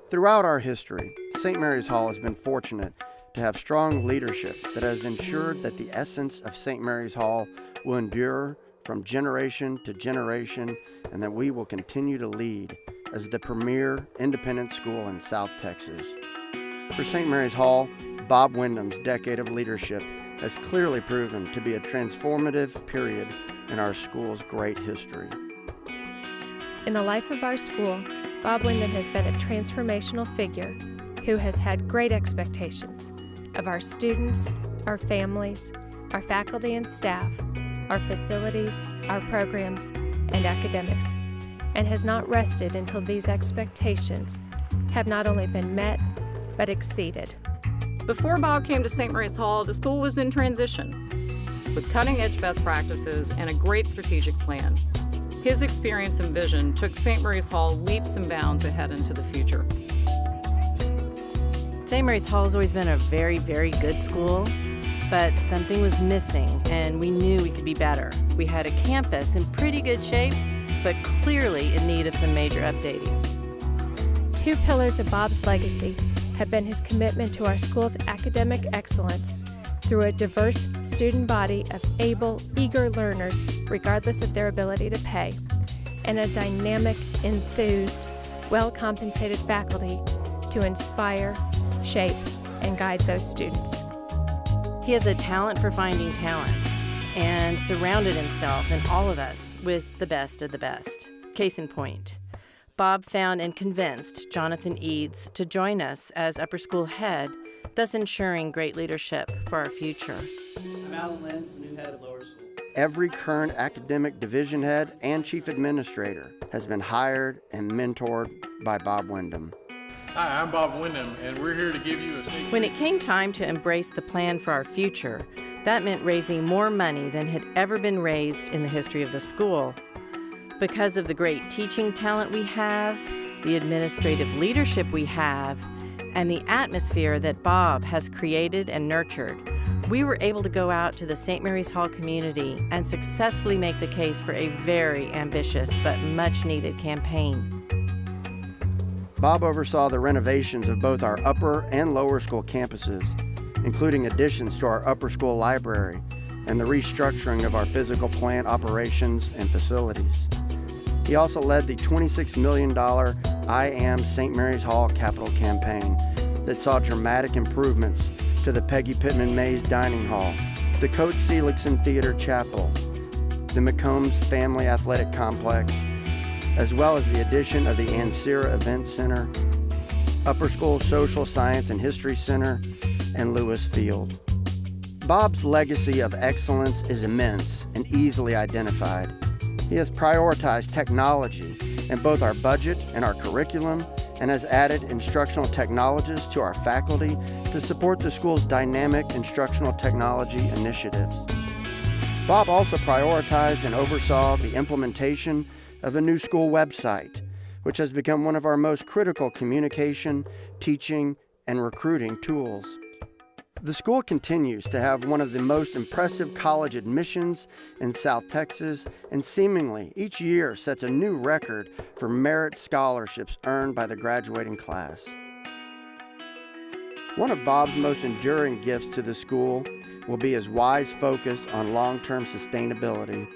Throughout our history, St. Mary's Hall has been fortunate to have strong leadership that has ensured that the essence of St. Mary's Hall will endure from generation to generation, and that we will continue to lead as the premier independent school in South Texas. For St. Mary's Hall, Bob Windham's decade of leadership has clearly proven to be a transformative period in our school's great history. In the life of our school, Bob Windham has been a transformational figure who has had great expectations of our students, our families, our faculty and staff, our facilities, our programs, and academics, and has not rested until these expectations have not only been met, but exceeded. Before Bob came to St. Mary's Hall, the school was in transition, with cutting-edge best practices and a great strategic plan. His experience and vision took St. Mary's Hall leaps and bounds ahead into the future. St. Mary's Hall has always been a very, very good school, but something was missing, and we knew we could be better. We had a campus in pretty good shape, but clearly in need of some major updating. Two pillars of Bob's legacy have been his commitment to our school's academic excellence through a diverse student body of able, eager learners, regardless of their ability to pay, and a dynamic, enthused, well-compensated faculty to inspire, shape, and guide those students. He has a talent for finding talent and surrounded himself and all of us with the best of the best. Case in point, Bob found and convinced Jonathan Eads to join us as upper school head, thus ensuring great leadership for our future. I'm Alan Lenz, the new head of lower school. Every current academic division head and chief administrator has been hired and mentored by Bob Windham. Hi, I'm Bob Windham, and we're here to give you a sneak When it came time to embrace the plan for our future, that meant raising more money than had ever been raised in the history of the school. Because of the great teaching talent we have, the administrative leadership we have, and the atmosphere that Bob has created and nurtured, we were able to go out to the St. Mary's Hall community and successfully make the case for a very ambitious but much-needed campaign. Bob oversaw the renovations of both our upper and lower school campuses, including additions to our upper school library and the restructuring of our physical plant operations and facilities. He also led the $26 million I Am St. Mary's Hall capital campaign that saw dramatic improvements to the Peggy Pittman Mays Dining Hall, the Coates Seligson Theater Chapel, the McCombs Family Athletic Complex, as well as the addition of the Ansira Event Center, Upper School Social Science and History Center, and Lewis Field. Bob's legacy of excellence is immense and easily identified. He has prioritized technology in both our budget and our curriculum, and has added instructional technologists to our faculty to support the school's dynamic instructional technology initiatives. Bob also prioritized and oversaw the implementation of a new school website, which has become one of our most critical communication, teaching, and recruiting tools. The school continues to have one of the most impressive college admissions in South Texas, and seemingly each year sets a new record for merit scholarships earned by the graduating class. One of Bob's most enduring gifts to the school will be his wise focus on long-term sustainability.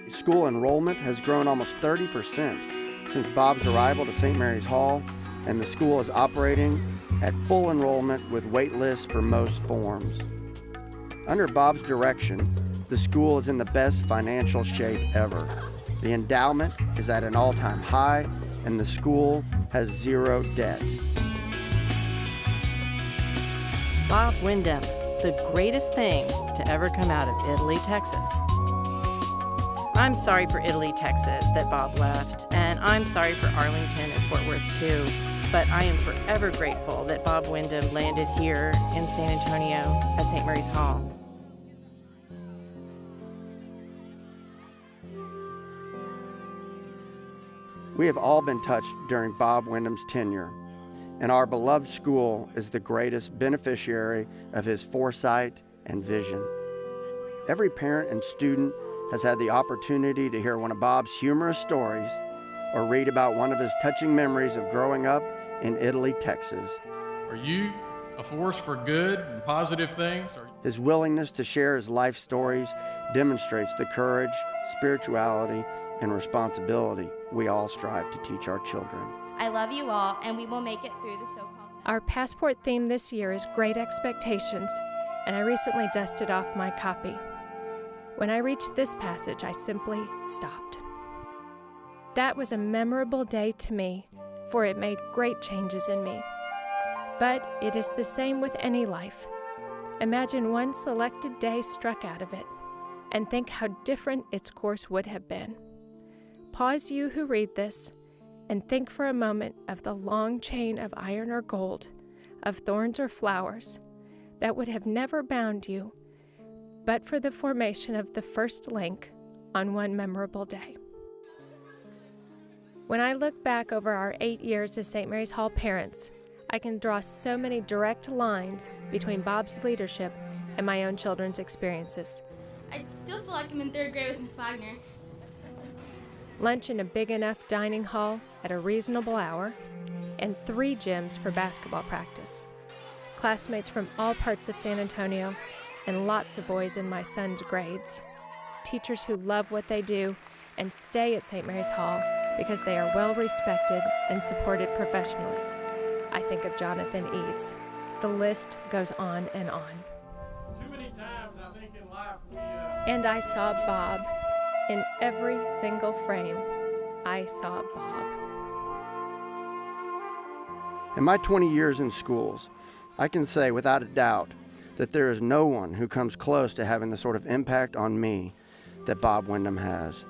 School enrollment has grown almost 30% since Bob's arrival to St. Mary's Hall, and the school is operating at full enrollment with wait lists for most forms. Under Bob's direction, the school is in the best financial shape ever. The endowment is at an all-time high, and the school has zero debt. Bob Windham, the greatest thing to ever come out of Italy, Texas. I'm sorry for Italy, Texas that Bob left, and I'm sorry for Arlington and Fort Worth too, but I am forever grateful that Bob Windham landed here in San Antonio at St. Mary's Hall. We have all been touched during Bob Windham's tenure. and our beloved school is the greatest beneficiary of his foresight and vision. Every parent and student has had the opportunity to hear one of Bob's humorous stories or read about one of his touching memories of growing up in Italy, Texas. Are you a force for good and positive things? His willingness to share his life stories demonstrates the courage, spirituality, and responsibility we all strive to teach our children. I love you all, and we will make it through the so-called... Our passport theme this year is Great Expectations, and I recently dusted off my copy. When I reached this passage, I simply stopped. That was a memorable day to me, for it made great changes in me. But it is the same with any life. Imagine one selected day struck out of it, and think how different its course would have been. Pause, you who read this, and think for a moment of the long chain of iron or gold, of thorns or flowers, that would have never bound you, but for the formation of the first link on one memorable day. When I look back over our 8 years as St. Mary's Hall parents, I can draw so many direct lines between Bob's leadership and my own children's experiences. I still feel like I'm in 3rd grade with Miss Wagner. Lunch in a big enough dining hall at a reasonable hour, and 3 gyms for basketball practice. Classmates from all parts of San Antonio, and lots of boys in my son's grades. Teachers who love what they do and stay at St. Mary's Hall because they are well respected and supported professionally. I think of Jonathan Eads. The list goes on and on. Too many times, I think, in life And I saw Bob. In every single frame, I saw Bob. In my 20 years in schools, I can say without a doubt that there is no one who comes close to having the sort of impact on me that Bob Windham has.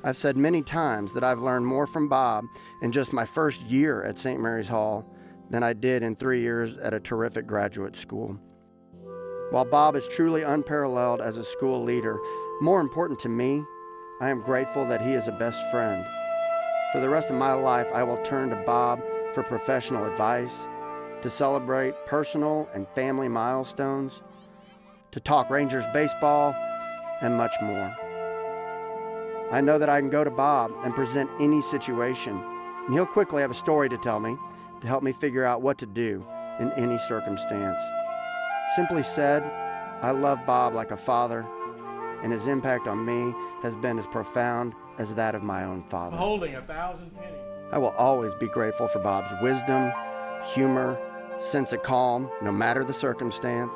I've said many times that I've learned more from Bob in just my first year at St. Mary's Hall than I did in 3 years at a terrific graduate school. While Bob is truly unparalleled as a school leader, more important to me, I am grateful that he is a best friend. For the rest of my life, I will turn to Bob for professional advice, to celebrate personal and family milestones, to talk Rangers baseball, and much more. I know that I can go to Bob and present any situation, and he'll quickly have a story to tell me to help me figure out what to do in any circumstance. Simply said, I love Bob like a father, and his impact on me has been as profound as that of my own father. holding 1,000 pennies. I will always be grateful for Bob's wisdom, humor, sense of calm, no matter the circumstance,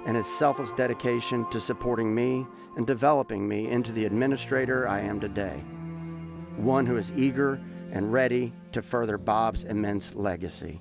and his selfless dedication to supporting me and developing me into the administrator I am today. One who is eager and ready to further Bob's immense legacy.